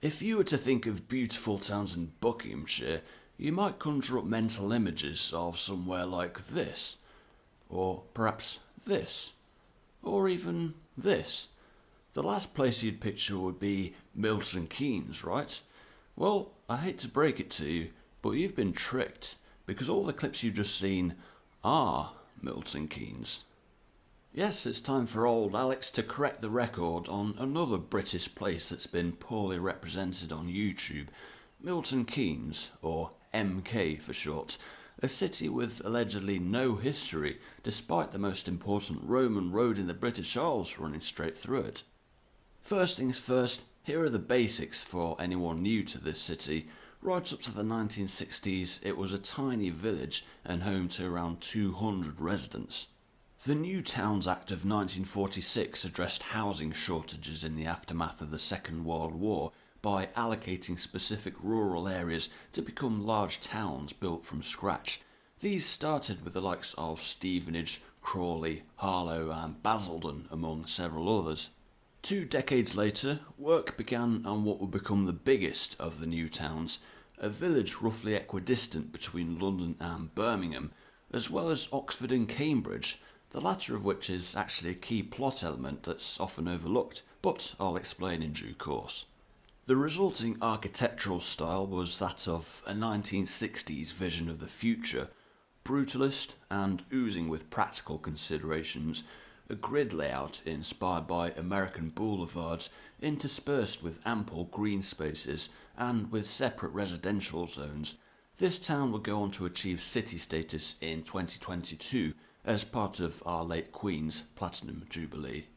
If you were to think of beautiful towns in Buckinghamshire, you might conjure up mental images of somewhere like this, or perhaps this, or even this. The last place you'd picture would be Milton Keynes, right? Well, I hate to break it to you, but you've been tricked, because all the clips you've just seen are Milton Keynes. Yes, it's time for old Alex to correct the record on another British place that's been poorly represented on YouTube, Milton Keynes, or MK for short, a city with allegedly no history, despite the most important Roman road in the British Isles running straight through it. First things first, here are the basics for anyone new to this city. Right up to the 1960s, it was a tiny village and home to around 200 residents. The New Towns Act of 1946 addressed housing shortages in the aftermath of the Second World War by allocating specific rural areas to become large towns built from scratch. These started with the likes of Stevenage, Crawley, Harlow and Basildon, among several others. 2 decades later, work began on what would become the biggest of the new towns, a village roughly equidistant between London and Birmingham, as well as Oxford and Cambridge, the latter of which is actually a key plot element that's often overlooked, but I'll explain in due course. The resulting architectural style was that of a 1960s vision of the future, brutalist and oozing with practical considerations, a grid layout inspired by American boulevards interspersed with ample green spaces and with separate residential zones. This town would go on to achieve city status in 2022 as part of Our Late Queen's Platinum Jubilee.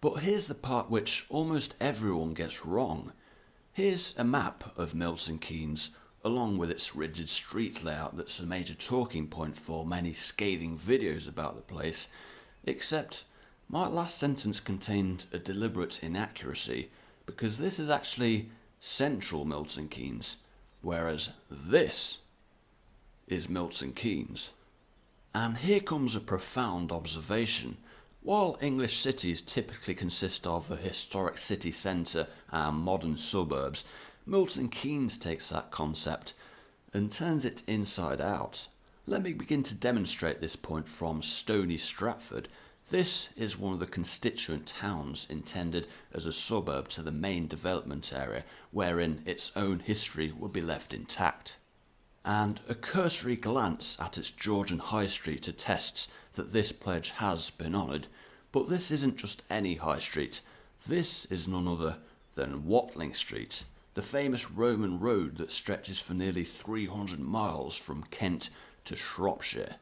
But here's the part which almost everyone gets wrong. Here's a map of Milton Keynes, along with its rigid street layout that's a major talking point for many scathing videos about the place, except my last sentence contained a deliberate inaccuracy, because this is actually central Milton Keynes, whereas this is Milton Keynes. And here comes a profound observation. While English cities typically consist of a historic city centre and modern suburbs, Milton Keynes takes that concept and turns it inside out. Let me begin to demonstrate this point from Stony Stratford. This is one of the constituent towns intended as a suburb to the main development area, wherein its own history would be left intact. And a cursory glance at its Georgian High Street attests that this pledge has been honoured. But this isn't just any high street. This is none other than Watling Street, the famous Roman road that stretches for nearly 300 miles from Kent to Shropshire.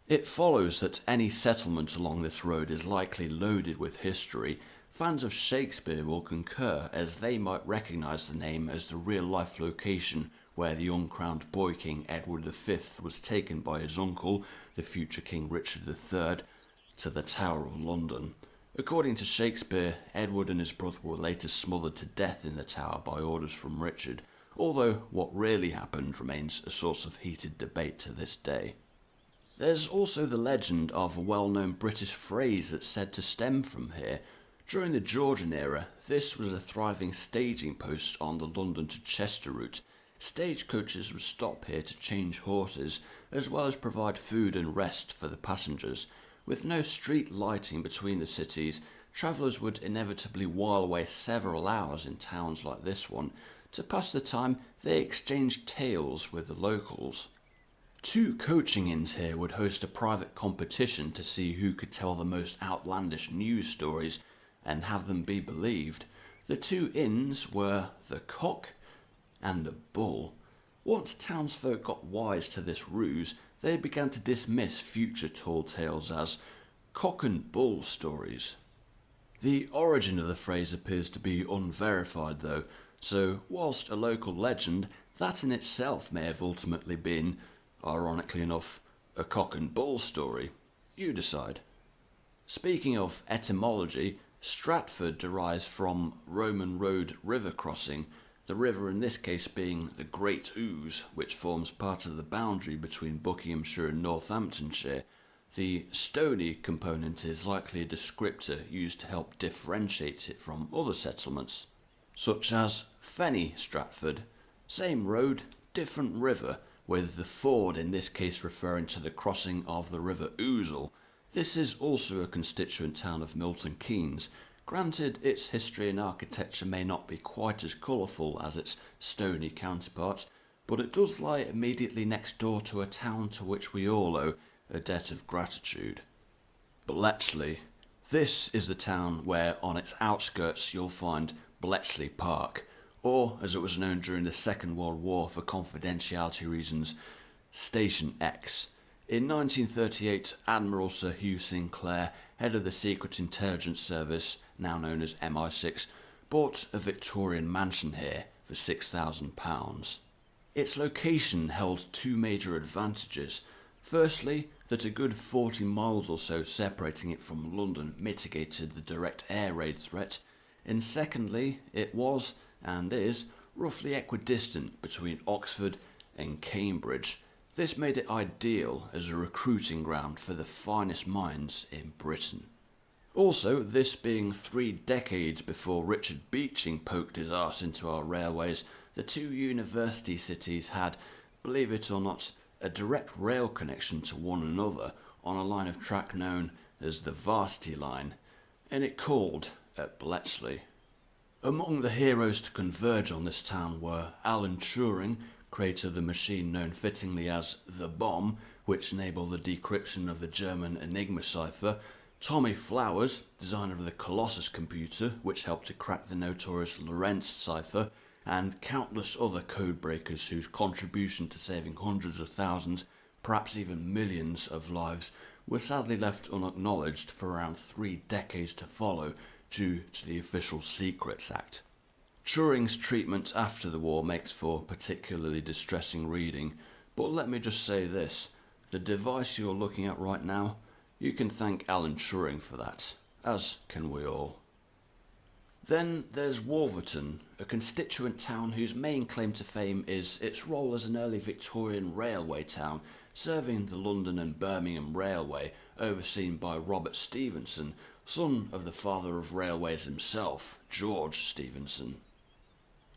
It follows that any settlement along this road is likely loaded with history. Fans of Shakespeare will concur, as they might recognise the name as the real-life location where the uncrowned boy king Edward V was taken by his uncle, the future King Richard III, to the Tower of London. According to Shakespeare, Edward and his brother were later smothered to death in the tower by orders from Richard, although what really happened remains a source of heated debate to this day. There's also the legend of a well-known British phrase that's said to stem from here. During the Georgian era, this was a thriving staging post on the London to Chester route. Stagecoaches would stop here to change horses, as well as provide food and rest for the passengers. With no street lighting between the cities, travellers would inevitably while away several hours in towns like this one. To pass the time, they exchanged tales with the locals. 2 coaching inns here would host a private competition to see who could tell the most outlandish news stories and have them be believed. The 2 inns were the Cock and the Bull. Once townsfolk got wise to this ruse, they began to dismiss future tall tales as cock and bull stories. The origin of the phrase appears to be unverified though, so whilst a local legend, that in itself may have ultimately been, ironically enough, a cock and bull story. You decide. Speaking of etymology, Stratford derives from Roman road river crossing, the river in this case being the Great Ouse, which forms part of the boundary between Buckinghamshire and Northamptonshire. The stony component is likely a descriptor used to help differentiate it from other settlements, such as Fenny Stratford, same road, different river, with the ford in this case referring to the crossing of the River Ousel. This is also a constituent town of Milton Keynes. Granted, its history and architecture may not be quite as colourful as its stony counterparts, but it does lie immediately next door to a town to which we all owe a debt of gratitude. Bletchley. This is the town where on its outskirts you'll find Bletchley Park, or as it was known during the Second World War for confidentiality reasons, Station X. In 1938, Admiral Sir Hugh Sinclair, head of the Secret Intelligence Service, now known as MI6, bought a Victorian mansion here for £6,000. Its location held two major advantages. Firstly, that a good 40 miles or so separating it from London mitigated the direct air raid threat, and secondly, it was, and is, roughly equidistant between Oxford and Cambridge. This made it ideal as a recruiting ground for the finest minds in Britain. Also, this being 3 decades before Richard Beeching poked his arse into our railways, the two university cities had, believe it or not, a direct rail connection to one another on a line of track known as the Varsity Line, and it called at Bletchley. Among the heroes to converge on this town were Alan Turing, creator of the machine known fittingly as the Bomb, which enabled the decryption of the German Enigma cipher, Tommy Flowers, designer of the Colossus computer, which helped to crack the notorious Lorentz cipher, and countless other code breakers whose contribution to saving hundreds of thousands, perhaps even millions of lives, were sadly left unacknowledged for around 3 decades to follow due to the Official Secrets Act. Turing's treatment after the war makes for particularly distressing reading, but let me just say this, the device you're looking at right now, you can thank Alan Turing for that, as can we all. Then there's Wolverton, a constituent town whose main claim to fame is its role as an early Victorian railway town, serving the London and Birmingham Railway, overseen by Robert Stephenson, son of the father of railways himself, George Stephenson.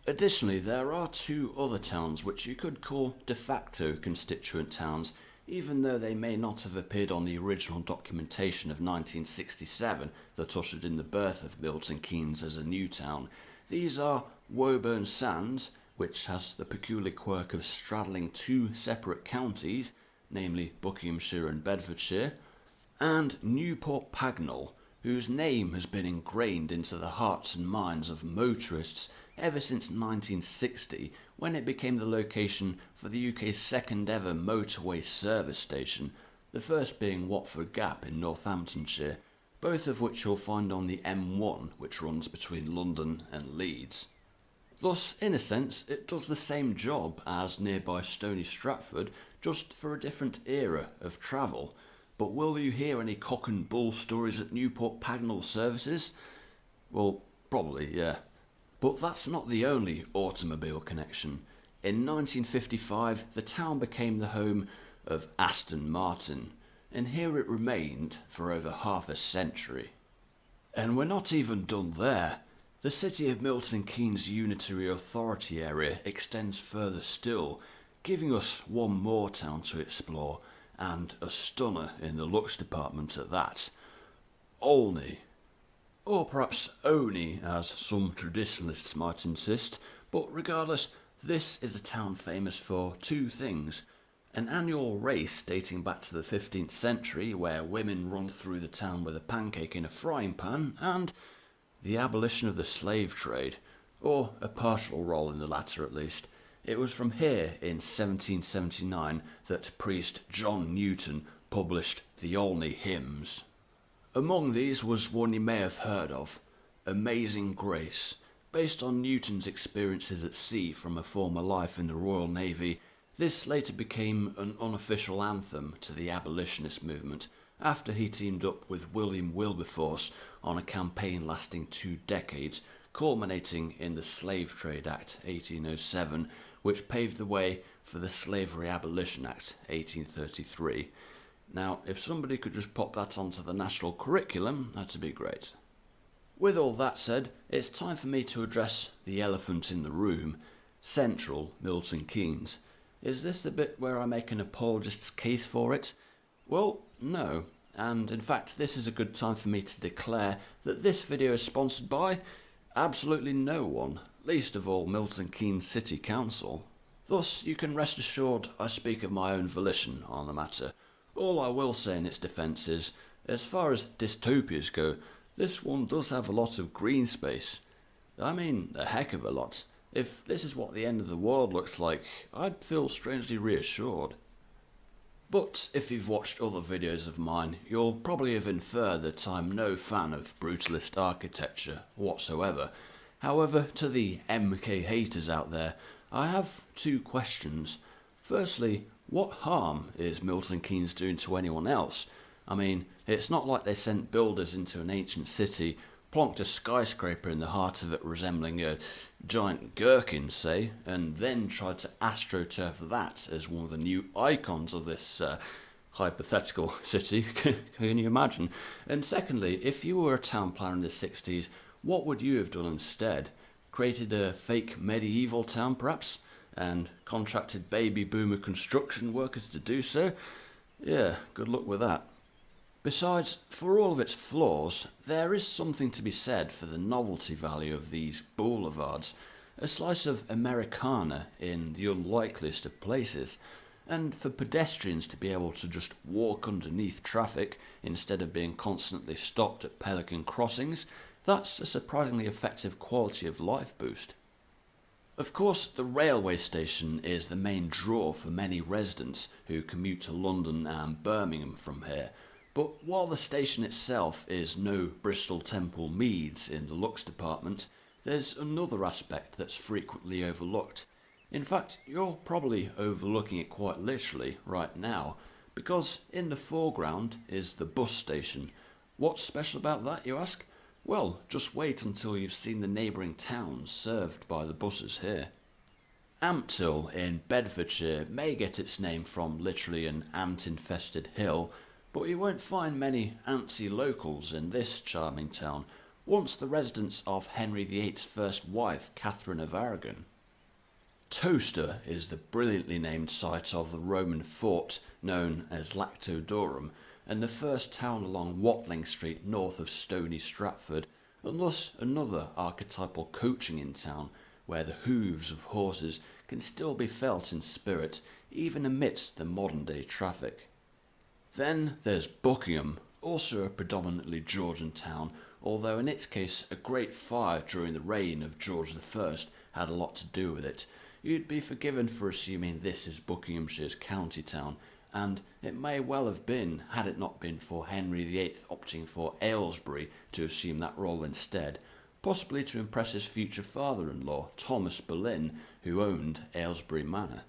Additionally, there are 2 other towns which you could call de facto constituent towns, even though they may not have appeared on the original documentation of 1967 that ushered in the birth of Milton Keynes as a new town. These are Woburn Sands, which has the peculiar quirk of straddling 2 separate counties, namely Buckinghamshire and Bedfordshire, and Newport Pagnell, whose name has been ingrained into the hearts and minds of motorists ever since 1960, when it became the location for the UK's second ever motorway service station, the first being Watford Gap in Northamptonshire, both of which you'll find on the M1, which runs between London and Leeds. Thus, in a sense, it does the same job as nearby Stony Stratford, just for a different era of travel. But will you hear any cock and bull stories at Newport Pagnell services? Well, probably, yeah. But that's not the only automobile connection. In 1955, the town became the home of Aston Martin, and here it remained for over half a century. And we're not even done there. The city of Milton Keynes' unitary authority area extends further still, giving us one more town to explore, and a stunner in the looks department at that. Olney. Or perhaps Oney, as some traditionalists might insist, but regardless, this is a town famous for 2 things. An annual race dating back to the 15th century where women run through the town with a pancake in a frying pan, and the abolition of the slave trade, or a partial role in the latter at least. It was from here in 1779 that priest John Newton published the Olney Hymns. Among these was one you may have heard of, Amazing Grace. Based on Newton's experiences at sea from a former life in the Royal Navy, this later became an unofficial anthem to the abolitionist movement after he teamed up with William Wilberforce on a campaign lasting 2 decades, culminating in the Slave Trade Act 1807, which paved the way for the Slavery Abolition Act 1833. Now, if somebody could just pop that onto the national curriculum, that'd be great. With all that said, it's time for me to address the elephant in the room, central Milton Keynes. Is this the bit where I make an apologist's case for it? Well, no. And in fact, this is a good time for me to declare that this video is sponsored by absolutely no one, least of all Milton Keynes City Council. Thus, you can rest assured I speak of my own volition on the matter. All I will say in its defence is, as far as dystopias go, this one does have a lot of green space. I mean, a heck of a lot. If this is what the end of the world looks like, I'd feel strangely reassured. But if you've watched other videos of mine, you'll probably have inferred that I'm no fan of brutalist architecture whatsoever. However, to the MK haters out there, I have two questions. Firstly, what harm is Milton Keynes doing to anyone else? I mean, it's not like they sent builders into an ancient city, plonked a skyscraper in the heart of it resembling a giant gherkin, say, and then tried to astroturf that as one of the new icons of this hypothetical city. Can you imagine? And secondly, if you were a town planner in the 60s, what would you have done instead? Created a fake medieval town, perhaps, and contracted baby boomer construction workers to do so? Yeah, good luck with that. Besides, for all of its flaws, there is something to be said for the novelty value of these boulevards, a slice of Americana in the unlikeliest of places, and for pedestrians to be able to just walk underneath traffic instead of being constantly stopped at pelican crossings. That's a surprisingly effective quality of life boost. Of course, the railway station is the main draw for many residents who commute to London and Birmingham from here. But while the station itself is no Bristol Temple Meads in the looks department, there's another aspect that's frequently overlooked. In fact, you're probably overlooking it quite literally right now, because in the foreground is the bus station. What's special about that, you ask? Well, just wait until you've seen the neighbouring towns served by the buses here. Ampthill in Bedfordshire may get its name from literally an ant-infested hill, but you won't find many antsy locals in this charming town, once the residence of Henry VIII's first wife, Catherine of Aragon. Towcester is the brilliantly named site of the Roman fort known as Lactodorum, and the first town along Watling Street north of Stony Stratford, and thus another archetypal coaching in town, where the hooves of horses can still be felt in spirit, even amidst the modern-day traffic. Then there's Buckingham, also a predominantly Georgian town, although in its case a great fire during the reign of George I had a lot to do with it. You'd be forgiven for assuming this is Buckinghamshire's county town, and it may well have been had it not been for Henry VIII opting for Aylesbury to assume that role instead, possibly to impress his future father-in-law, Thomas Boleyn, who owned Aylesbury Manor.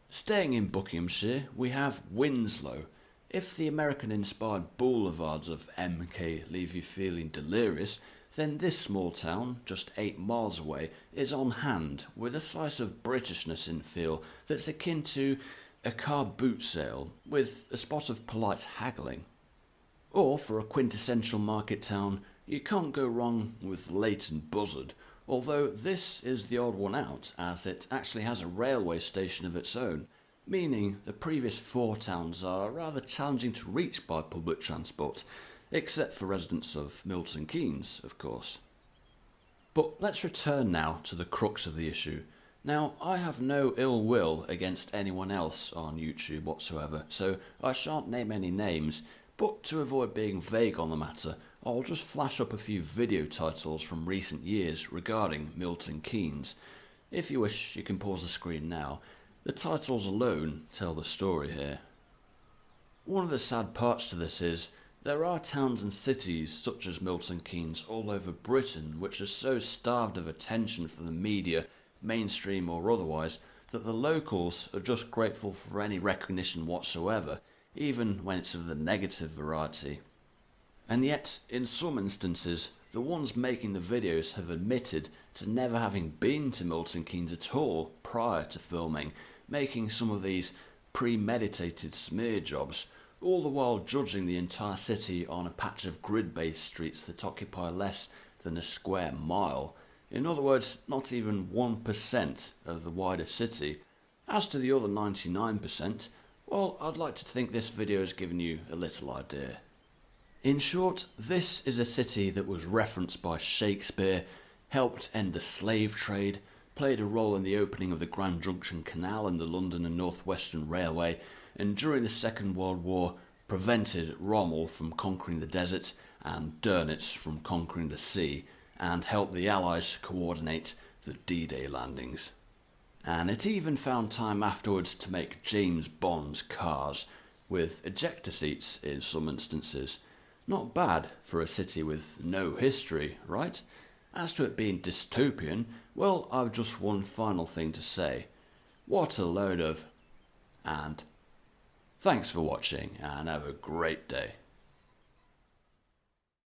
Staying in Buckinghamshire, we have Winslow. If the American-inspired boulevards of MK leave you feeling delirious, then this small town, just 8 miles away, is on hand with a slice of Britishness in feel that's akin to a car boot sale, with a spot of polite haggling. Or for a quintessential market town, you can't go wrong with Leighton Buzzard, although this is the odd one out as it actually has a railway station of its own, meaning the previous 4 towns are rather challenging to reach by public transport, except for residents of Milton Keynes, of course. But let's return now to the crux of the issue. Now, I have no ill will against anyone else on YouTube whatsoever, so I shan't name any names, but to avoid being vague on the matter, I'll just flash up a few video titles from recent years regarding Milton Keynes. If you wish, you can pause the screen now. The titles alone tell the story here. One of the sad parts to this is, there are towns and cities such as Milton Keynes all over Britain which are so starved of attention from the media, mainstream or otherwise, that the locals are just grateful for any recognition whatsoever, even when it's of the negative variety. And yet, in some instances, the ones making the videos have admitted to never having been to Milton Keynes at all prior to filming, making some of these premeditated smear jobs, all the while judging the entire city on a patch of grid-based streets that occupy less than a square mile. In other words, not even 1% of the wider city. As to the other 99%, well, I'd like to think this video has given you a little idea. In short, this is a city that was referenced by Shakespeare, helped end the slave trade, played a role in the opening of the Grand Junction Canal and the London and North Western Railway, and during the Second World War prevented Rommel from conquering the desert and Dönitz from conquering the sea, and helped the Allies coordinate the D-Day landings. And it even found time afterwards to make James Bond's cars, with ejector seats in some instances. Not bad for a city with no history, right? As to it being dystopian, well, I've just one final thing to say. What a load of... and... Thanks for watching, and have a great day.